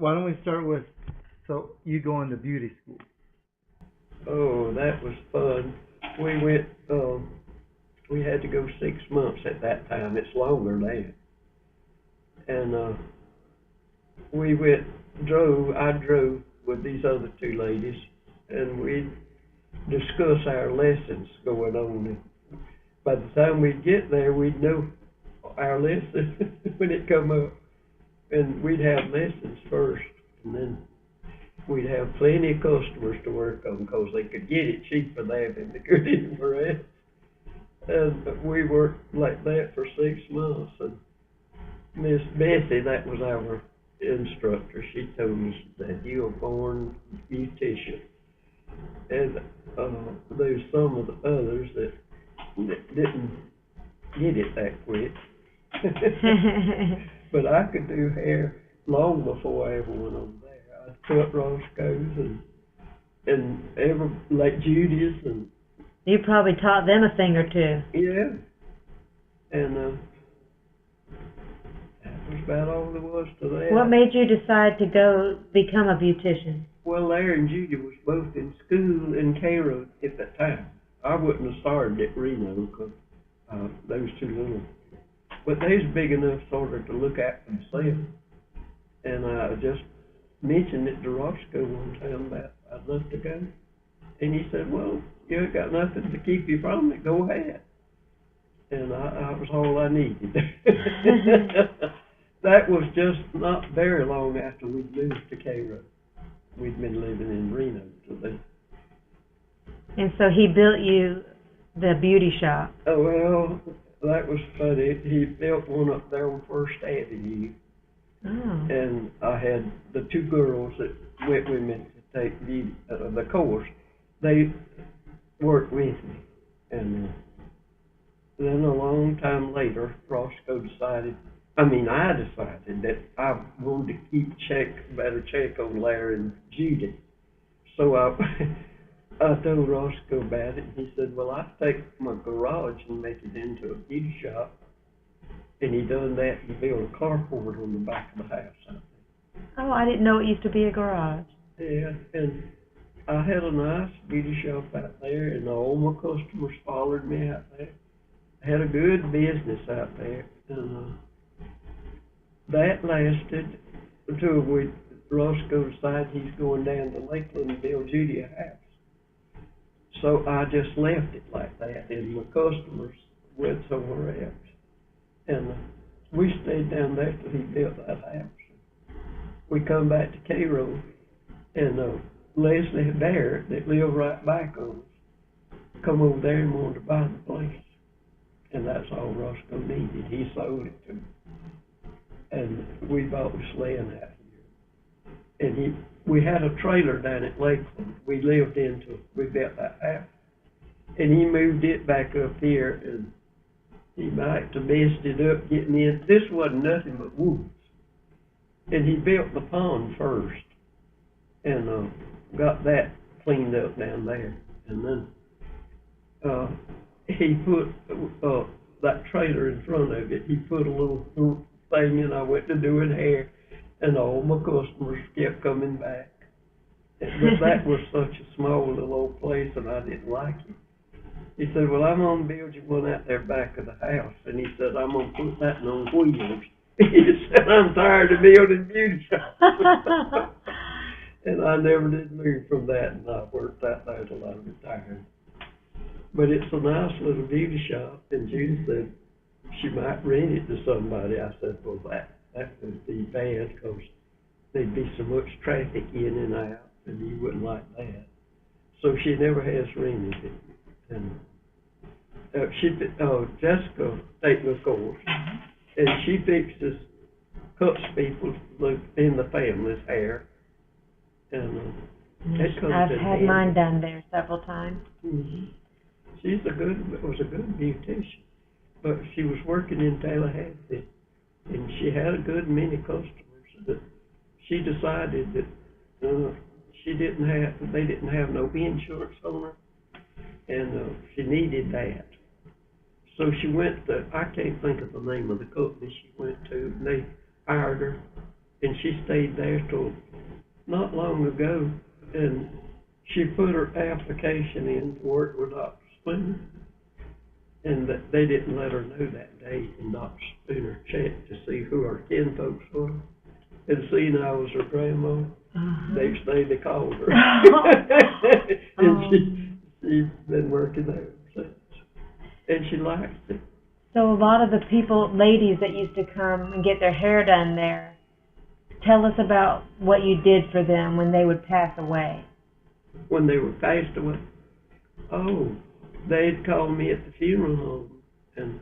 why don't we start with, so you going to beauty school? Oh, that was fun. We went, we had to go 6 months at that time. It's longer now. And I drove with these other two ladies, and we'd discuss our lessons going on. By the time we'd get there, we'd know our lesson when it come up. And we'd have lessons first, and then we'd have plenty of customers to work on because they could get it cheaper there than they could anywhere else. And we worked like that for 6 months. And Miss Bessie, that was our instructor, she told me, she said, "You are born beautician." And there's some of the others that didn't get it that quick. But I could do hair long before I ever went over there. I cut Roscoe's and ever like Judy's, and you probably taught them a thing or two. yeah. And that was about all there was to that. What made you decide to go become a beautician? Well, Larry and Judy was both in school in Cairo at that time. I wouldn't have started at Reno because they was too little. But they was big enough sort of to look at themselves. And I just mentioned it to Roscoe one time that I'd love to go. And he said, "Well, you ain't got nothing to keep you from it. Go ahead." And I was all I needed. That was just not very long after we'd moved to Cairo. We'd been living in Reno till then. And so he built you the beauty shop. Oh, well, that was funny. He built one up there on First Avenue. Oh. And I had the two girls that went with me to take the course. They worked with me. And then a long time later, Roscoe decided, I decided that I wanted to better check on Larry and Judy. So I told Roscoe about it, and he said, "Well, I'll take my garage and make it into a beauty shop." And he done that and built a carport on the back of the house out there. Oh, I didn't know it used to be a garage. Yeah, and I had a nice beauty shop out there, and all my customers followed me out there. I had a good business out there, and that lasted until Roscoe decided he's going down to Lakeland and build Judy a house. So I just left it like that, and my customers went somewhere else. And we stayed down there till he built that house. We come back to Cairo, and Leslie Barrett, that lived right back on us, come over there and wanted to buy the place. And that's all Roscoe needed. He sold it to me. And we bought this land out here. And we had a trailer down at Lakeland. We lived into, we built that house. And he moved it back up here, and he might have messed it up getting in. This wasn't nothing but woods. And he built the pond first, and got that cleaned up down there. And then he put that trailer in front of it. He put a little thing in. I went to doing hair, and all my customers kept coming back. But that was such a small little old place, and I didn't like it. He said, "Well, I'm going to build you one out there back of the house." And he said, "I'm going to put that on wheels." He said, "I'm tired of building beauty shops." And I never did move from that, and I worked out there till I retired. But it's a nice little beauty shop, and Judy said she might rent it to somebody. I said, "Well, that would be bad because there'd be so much traffic in and out, and you wouldn't like that." So she never has rented it. And Jessica take the course, and she cuts people in the family's hair. And I've had mine done there several times. Mm-hmm. Was a good beautician, but she was working in Tallahassee, and she had a good many customers. But she decided that they didn't have no insurance on her, and she needed that. So she went to, I can't think of the name of the company she went to, and they hired her, and she stayed there till not long ago, and she put her application in to work with Dr. Spooner, and they didn't let her know that day, and Dr. Spooner checked to see who her kinfolks were, and seeing I was her grandma, next day they called her. And she's been working there since, and she likes it. So a lot of the ladies that used to come and get their hair done there, tell us about what you did for them when they would pass away. When they were passed away, they'd call me at the funeral home, and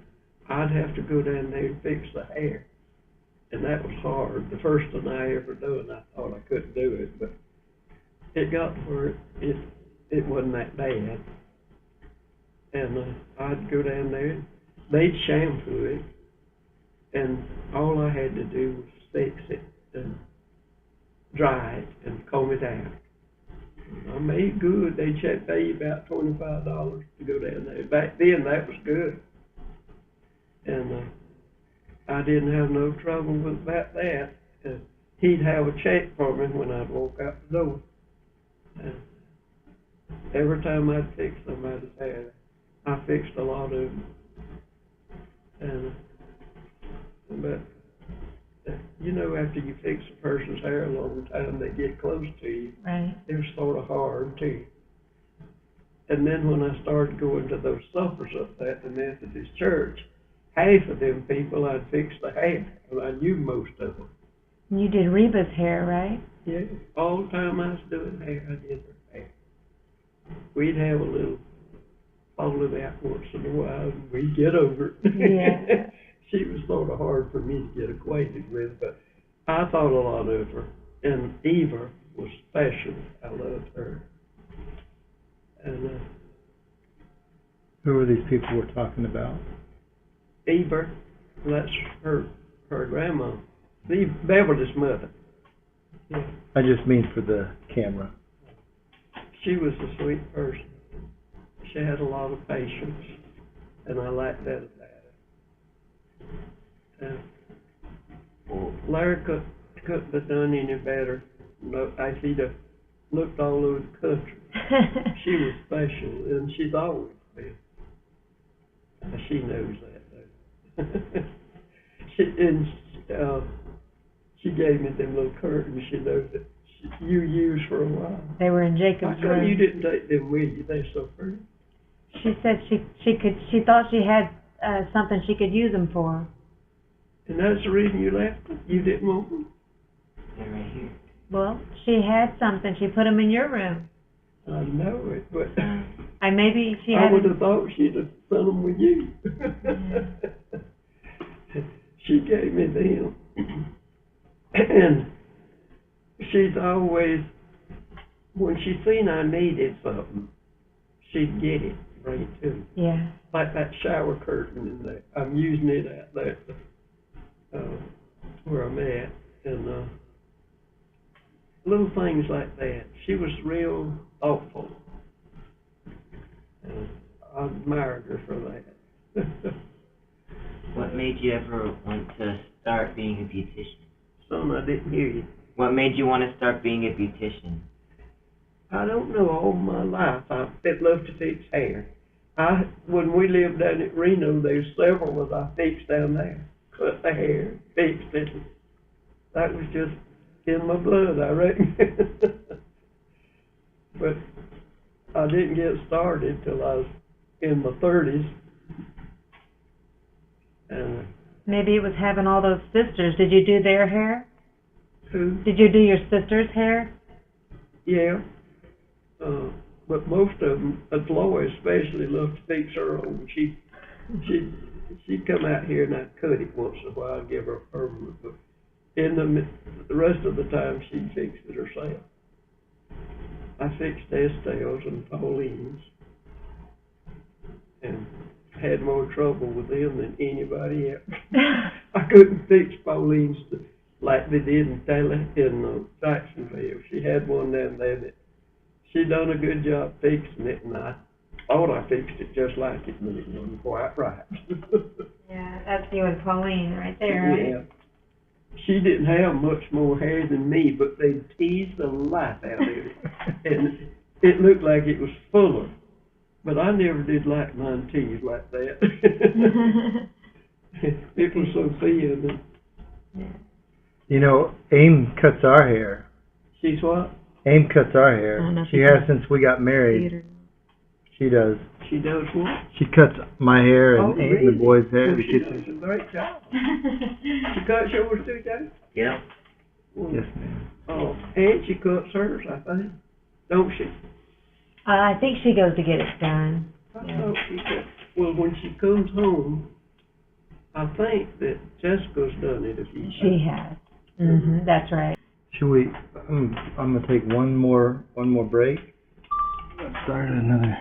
I'd have to go down there and fix the hair. And that was hard. The first one I ever done, I thought I couldn't do it, but it got to where it wasn't that bad. And I'd go down there, and they'd shampoo it, and all I had to do was fix it and dry it and comb it out. I made good. They pay you about $25 to go down there. Back then, that was good. And I didn't have no trouble about that. He'd have a check for me when I'd walk out the door. And every time I'd fix somebody's hair, I fixed a lot of them. But you know, after you fix a person's hair a long time, they get close to you. Right. They're sort of hard too. And then when I started going to those suppers up at the Methodist church, half of them people I'd fix the hair, and I knew most of them. You did Reba's hair, right? Yeah, all the time I was doing hair, I did her hair. We'd have a little falling out once in a while, and we'd get over it. Yeah. She was sort of hard for me to get acquainted with, but I thought a lot of her. And Eva was special. I loved her. And Who are these people we're talking about? Eva, that's her grandma. Beverly's mother. Yeah. I just mean for the camera. She was a sweet person. She had a lot of patience, and I liked that about her. Larry couldn't have done any better. No, if he'd have looked all over the country. She was special, and she's always been. She knows that, though. She gave me them little curtains, you know, that you used for a while. They were in Jacob's room. You didn't take them with you. They're so pretty. She said she thought she had something she could use them for. And that's the reason you left them? You didn't want them? They're right here. Well, she had something. She put them in your room. I know it, but maybe she I had. would have thought she'd have sent them with you. She gave me them. And she's always, when she seen I needed something, she'd get it, bring it to me. Yeah. Like that shower curtain in there. I'm using it out there where I'm at. And little things like that. She was real thoughtful. And I admired her for that. What made you ever want to start being a beautician? Son, I didn't hear you. What made you want to start being a beautician? I don't know. All my life I've loved to fix hair. When we lived down at Reno, there's several that I fixed down there. Cut the hair, fixed it. That was just in my blood, I reckon. But I didn't get started till I was in my 30s. And maybe it was having all those sisters. Did you do their hair? who? Did you do your sister's hair? Yeah. But most of them, Lois especially, loved to fix her own. She'd come out here and I'd cut it once in a while, give her a permanent. But in the rest of the time, she'd fix it herself. I fixed Estella's and Pauline's, and had more trouble with them than anybody else. I couldn't fix Pauline's like they did in Jacksonville. She had one down there that she done a good job fixing it, and I thought I fixed it just like it, but it wasn't quite right. Yeah, that's you and Pauline right there, right? Yeah. she didn't have much more hair than me, but they teased the life out of it. And it looked like it was fuller. But I never did like mine teased like that. It was so thin. You know, AIM cuts our hair. She's what? AIM cuts our I don't know hair. if She you has can since we got married. Theater. She does. She does what? She cuts my hair and Oh, AIM, really? the boys' hair. Well, The she kids' does hair. a great job. She cuts yours too, Joe? Yep. Well, Yes, ma'am. oh, and she cuts hers, I think. Don't she? I think she goes to get it done. I Yeah. thought she cuts. Well, when she comes home, I think that Jessica's done it a few times. She has. Mhm. That's right. Should we? I'm gonna take one more break. Let's start another.